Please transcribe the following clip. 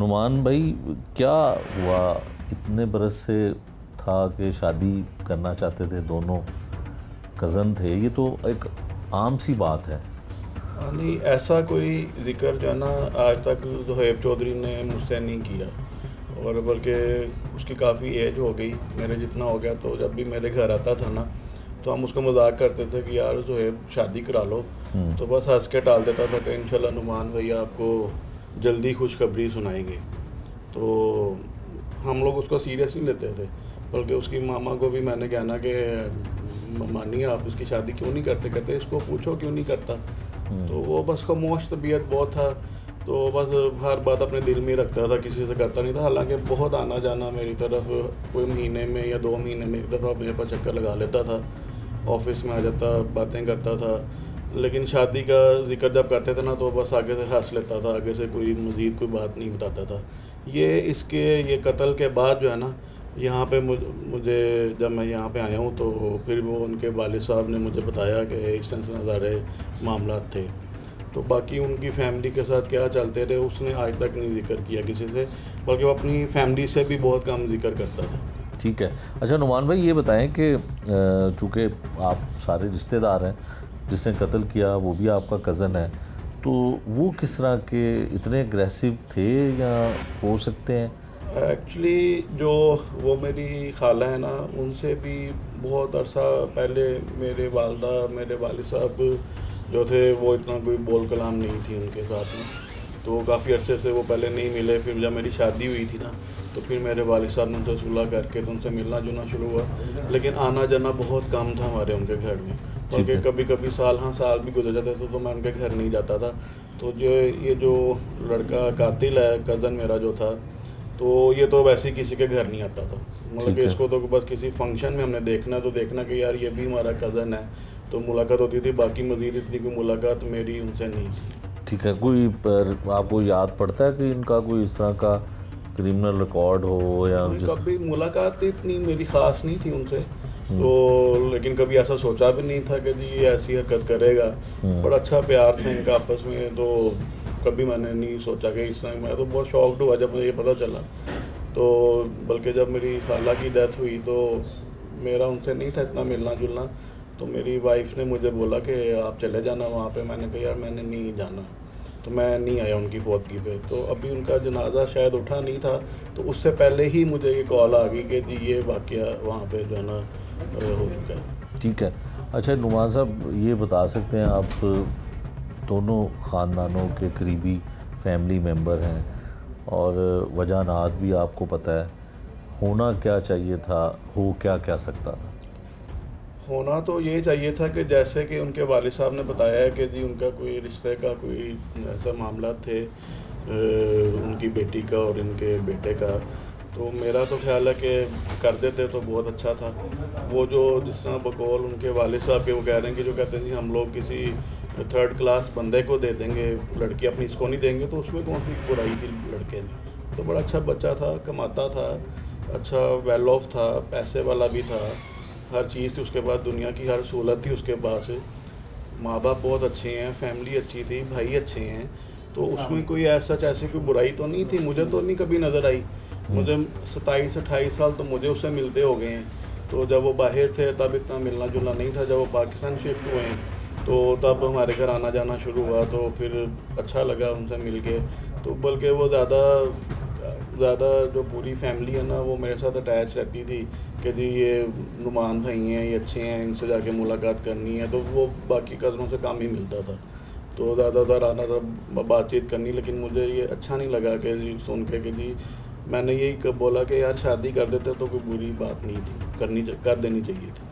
नुमान भाई, क्या हुआ? इतने बरस से था कि शादी करना चाहते थे, दोनों कज़न थे, ये तो एक आम सी बात है। नहीं, ऐसा कोई जिक्र जो है ना आज तक जोहेब चौधरी ने मुझसे नहीं किया। और बल्कि उसकी काफ़ी एज हो गई, मेरे जितना हो गया। तो जब भी मेरे घर आता था ना, तो हम उसको मजाक करते थे कि यार जोहेब शादी करा लो। तो बस हंस के टाल देता था कि इंशाल्लाह नुमान भैया आपको जल्दी खुशखबरी सुनाएंगे। तो हम लोग उसको सीरियस नहीं लेते थे। बल्कि उसकी मामा को भी मैंने कहना कि मानिए आप उसकी शादी क्यों नहीं करते, कहते इसको पूछो क्यों नहीं करता। तो वो बस खामोश तबीयत बहुत था। तो बस हर बात अपने दिल में रखता था, किसी से करता नहीं था। हालांकि बहुत आना जाना मेरी तरफ, कोई महीने में या 2 महीने में एक दफ़ा मेरे पास चक्कर लगा लेता था, ऑफिस में आ जाता, बातें करता था। लेकिन शादी का जिक्र जब करते थे ना, तो बस आगे से हंस लेता था, आगे से कोई मज़ीद कोई बात नहीं बताता था। ये कत्ल के बाद जो है ना, यहाँ पे मुझे जब मैं यहाँ पे आया हूँ, तो फिर वो उनके वालिद साहब ने मुझे बताया कि इस तरह से नज़ारे मामला थे। तो बाकी उनकी फैमिली के साथ क्या चलते रहे उसने आज तक नहीं जिक्र किया किसी से, बल्कि वो अपनी फैमिली से भी बहुत कम जिक्र करता था। ठीक है। अच्छा नुमान भाई, ये बताएं कि चूँकि आप सारे रिश्तेदार हैं, जिसने कत्ल किया वो भी आपका कज़न है, तो वो किस तरह के, इतने अग्रेसिव थे या हो सकते हैं? एक्चुअली जो वो मेरी खाला है ना, उनसे भी बहुत अरसा पहले मेरे वालदा मेरे वालिद साहब जो थे, वो इतना कोई बोल कलाम नहीं थी उनके साथ में। तो काफ़ी अरसे से वो पहले नहीं मिले। फिर जब मेरी शादी हुई थी ना, तो फिर मेरे वालिद साहब ने उनसे सुलह करके तो उनसे मिलना जुलना शुरू हुआ। लेकिन आना जाना बहुत कम था हमारे उनके घर में। ठीक बल्कि है। कभी कभी साल भी गुजर जाते थे तो मैं उनके घर नहीं जाता था। तो ये जो लड़का कातिल है, कज़न मेरा जो था, तो ये तो वैसे ही किसी के घर नहीं आता था। मतलब ठीक कि है। इसको तो बस किसी फंक्शन में हमने देखना, तो देखना कि यार ये भी हमारा कज़न है, तो मुलाकात होती थी। बाकी मज़ीद इतनी कोई मुलाकात मेरी उनसे नहीं थी। ठीक है। कोई पर आपको याद पड़ता है कि इनका कोई इस तरह का क्रिमिनल रिकॉर्ड हो या नहीं, जिस? कभी मुलाकात इतनी मेरी ख़ास नहीं थी उनसे। तो लेकिन कभी ऐसा सोचा भी नहीं था कि जी ये ऐसी हरकत करेगा। बड़ा अच्छा प्यार था इनका आपस में। तो कभी मैंने नहीं सोचा कि इस तरह, मैं तो बहुत शॉक्ड हुआ जब मुझे ये पता चला। तो बल्कि जब मेरी खाला की डेथ हुई, तो मेरा उनसे नहीं था इतना मिलना जुलना। तो मेरी वाइफ ने मुझे बोला कि आप चले जाना वहाँ पे। मैंने कहा यार मैंने नहीं जाना। तो मैं नहीं आया उनकी फौतगी पे। तो अभी उनका जनाजा शायद उठा नहीं था, तो उससे पहले ही मुझे ये कॉल आ गई कि जी ये वाक़या वहाँ पे जो है ना हो चुका है। ठीक है। अच्छा नुमान साहब, ये बता सकते हैं आप दोनों ख़ानदानों के करीबी फैमिली मेम्बर हैं और वजह भी आपको पता है, होना क्या चाहिए था, हो क्या क्या सकता था? होना तो ये चाहिए था कि जैसे कि उनके वालिद साहब ने बताया है कि जी उनका कोई रिश्ते का कोई ऐसा मामला थे, उनकी बेटी का और इनके बेटे का। तो मेरा तो ख्याल है कि कर देते तो बहुत अच्छा था। वो जो जिस तरह बकौल उनके वालिद साहब के वो कह रहे हैं कि जो कहते हैं जी हम लोग किसी थर्ड क्लास बंदे को दे देंगे लड़की, अपनी इसको नहीं देंगे, तो उसमें कौन सी बुराई थी लड़के में। तो बड़ा अच्छा बच्चा था, कमाता था, अच्छा वेल ऑफ था, पैसे वाला भी था, हर चीज़ थी उसके पास, दुनिया की हर सहूलत थी उसके पास। माँ बाप बहुत अच्छे हैं, फैमिली अच्छी थी, भाई अच्छे हैं। तो उसमें कोई ऐसा ऐसी कोई बुराई तो नहीं थी, मुझे तो नहीं कभी नज़र आई। मुझे 27-28 साल तो मुझे उससे मिलते हो गए हैं। तो जब वो बाहर थे तब इतना मिलना जुलना नहीं था। जब वो पाकिस्तान शिफ्ट हुए हैं, तो तब हमारे घर आना जाना शुरू हुआ। तो फिर अच्छा लगा उनसे मिल के। तो बल्कि वो ज़्यादा जो पूरी फैमिली है ना, वो मेरे साथ अटैच रहती थी कि जी ये नुमान भाई हैं, ये अच्छे हैं, इनसे जाके मुलाकात करनी है। तो वो बाकी कज़नों से काम ही मिलता था, तो ज़्यादातर आना था, बातचीत करनी। लेकिन मुझे ये अच्छा नहीं लगा कि जी सुन के कि जी मैंने यही बोला कि यार शादी कर देते तो कोई बुरी बात नहीं थी, कर देनी चाहिए थी।